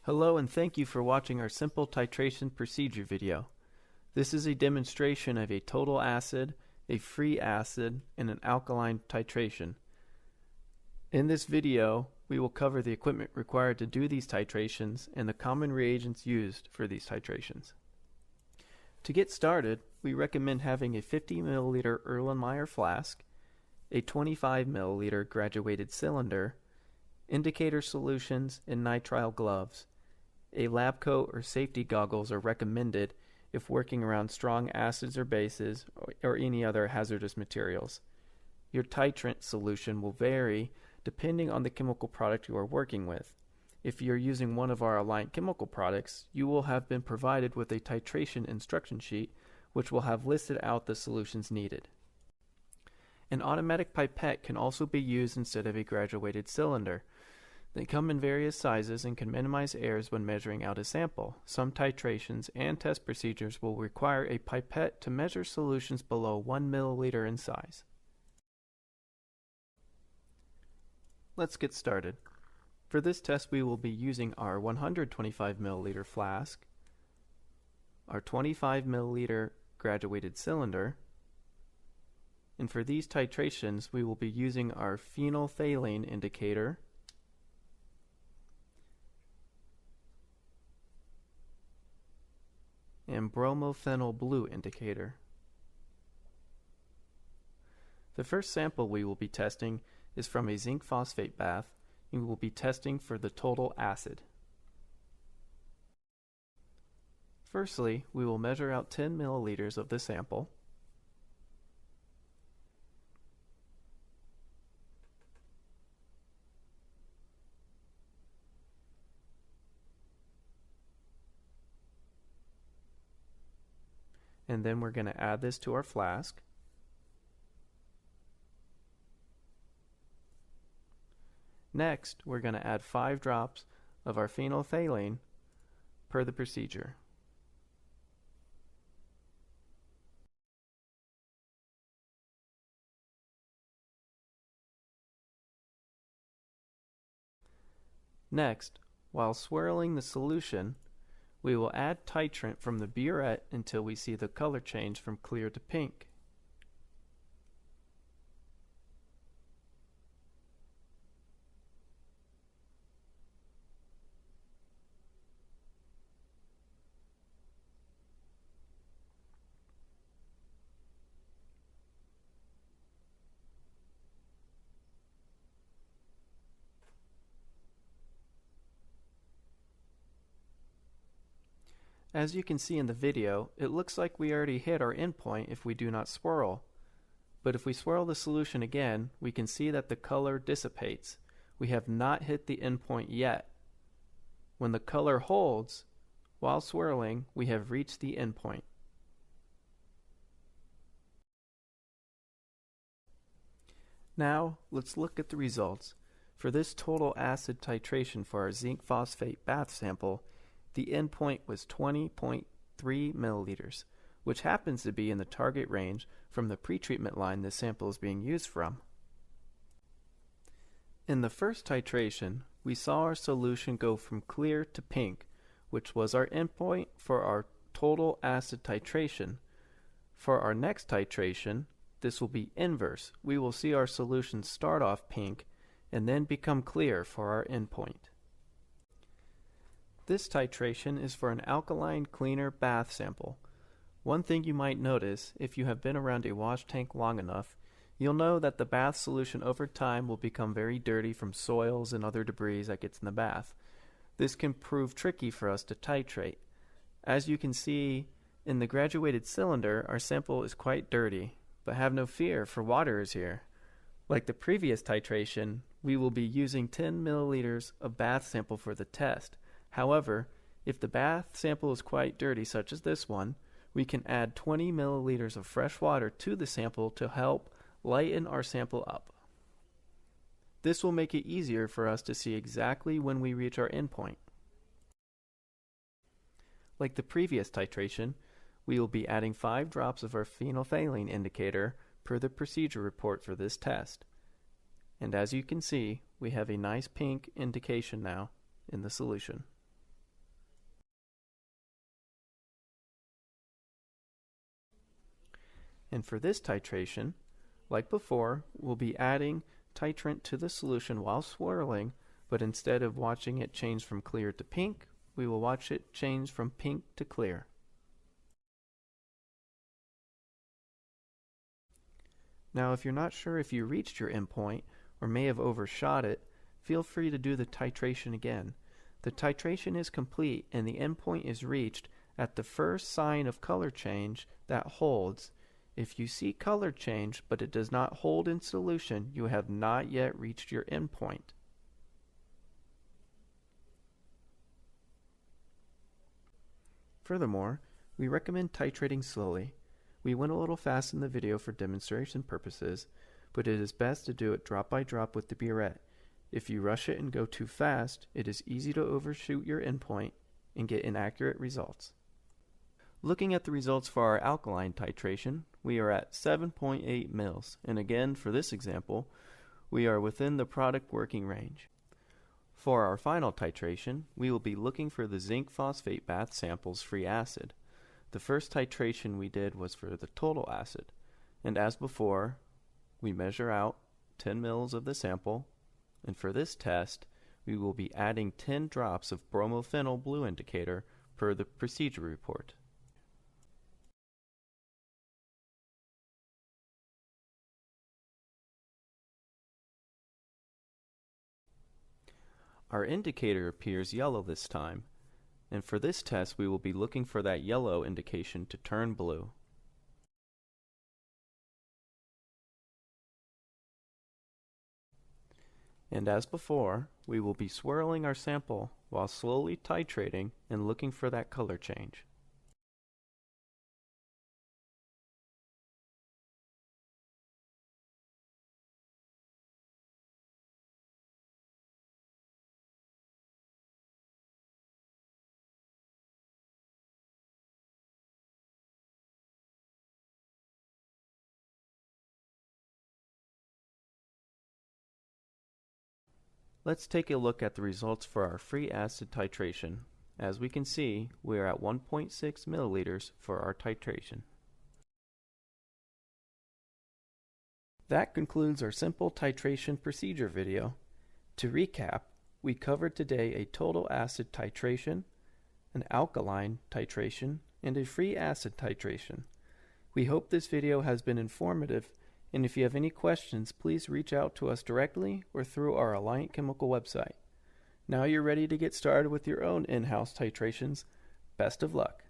Hello and thank you for watching our simple titration procedure video. This is a demonstration of a total acid, a free acid, and an alkaline titration. In this video, we will cover the equipment required to do these titrations and the common reagents used for these titrations. To get started, we recommend having a 50 milliliter Erlenmeyer flask, a 25 milliliter graduated cylinder, indicator solutions, and nitrile gloves. A lab coat or safety goggles are recommended if working around strong acids or bases or any other hazardous materials. Your titrant solution will vary depending on the chemical product you are working with. If you're using one of our aligned chemical products, you will have been provided with a titration instruction sheet which will have listed out the solutions needed. An automatic pipette can also be used instead of a graduated cylinder. They come in various sizes and can minimize errors when measuring out a sample. Some titrations and test procedures will require a pipette to measure solutions below 1 milliliter in size. Let's get started. For this test, we will be using our 125 milliliter flask, our 25 milliliter graduated cylinder, and for these titrations, we will be using our phenolphthalein indicator, and bromophenol blue indicator. The first sample we will be testing is from a zinc phosphate bath, and we will be testing for the total acid. Firstly, we will measure out 10 milliliters of the sample. And then we're going to add this to our flask. Next, we're going to add 5 drops of our phenolphthalein per the procedure. Next, while swirling the solution, we will add titrant from the burette until we see the color change from clear to pink. As you can see in the video, it looks like we already hit our endpoint if we do not swirl. But if we swirl the solution again, we can see that the color dissipates. We have not hit the endpoint yet. When the color holds, while swirling, we have reached the endpoint. Now, let's look at the results. For this total acid titration for our zinc phosphate bath sample, the endpoint was 20.3 milliliters, which happens to be in the target range from the pretreatment line this sample is being used from. In the first titration, we saw our solution go from clear to pink, which was our endpoint for our total acid titration. For our next titration, this will be inverse. We will see our solution start off pink and then become clear for our endpoint. This titration is for an alkaline cleaner bath sample. One thing you might notice if you have been around a wash tank long enough, you'll know that the bath solution over time will become very dirty from soils and other debris that gets in the bath. This can prove tricky for us to titrate. As you can see in the graduated cylinder, our sample is quite dirty, but have no fear, for water is here. Like the previous titration, we will be using 10 milliliters of bath sample for the test. However, if the bath sample is quite dirty, such as this one, we can add 20 milliliters of fresh water to the sample to help lighten our sample up. This will make it easier for us to see exactly when we reach our endpoint. Like the previous titration, we will be adding 5 drops of our phenolphthalein indicator per the procedure report for this test. And as you can see, we have a nice pink indication now in the solution. And for this titration, like before, we'll be adding titrant to the solution while swirling, but instead of watching it change from clear to pink, we will watch it change from pink to clear. Now, if you're not sure if you reached your endpoint or may have overshot it, feel free to do the titration again. The titration is complete and the endpoint is reached at the first sign of color change that holds. If you see color change but it does not hold in solution, you have not yet reached your endpoint. Furthermore, we recommend titrating slowly. We went a little fast in the video for demonstration purposes, but it is best to do it drop by drop with the burette. If you rush it and go too fast, it is easy to overshoot your endpoint and get inaccurate results. Looking at the results for our alkaline titration, we are at 7.8 mils, and again for this example, we are within the product working range. For our final titration, we will be looking for the zinc phosphate bath sample's free acid. The first titration we did was for the total acid, and as before, we measure out 10 mils of the sample, and for this test, we will be adding 10 drops of bromophenyl blue indicator per the procedure report. Our indicator appears yellow this time, and for this test we will be looking for that yellow indication to turn blue. And as before, we will be swirling our sample while slowly titrating and looking for that color change. Let's take a look at the results for our free acid titration. As we can see, we are at 1.6 milliliters for our titration. That concludes our simple titration procedure video. To recap, we covered today a total acid titration, an alkaline titration, and a free acid titration. We hope this video has been informative, and if you have any questions, please reach out to us directly or through our Alliant Chemical website. Now you're ready to get started with your own in-house titrations. Best of luck.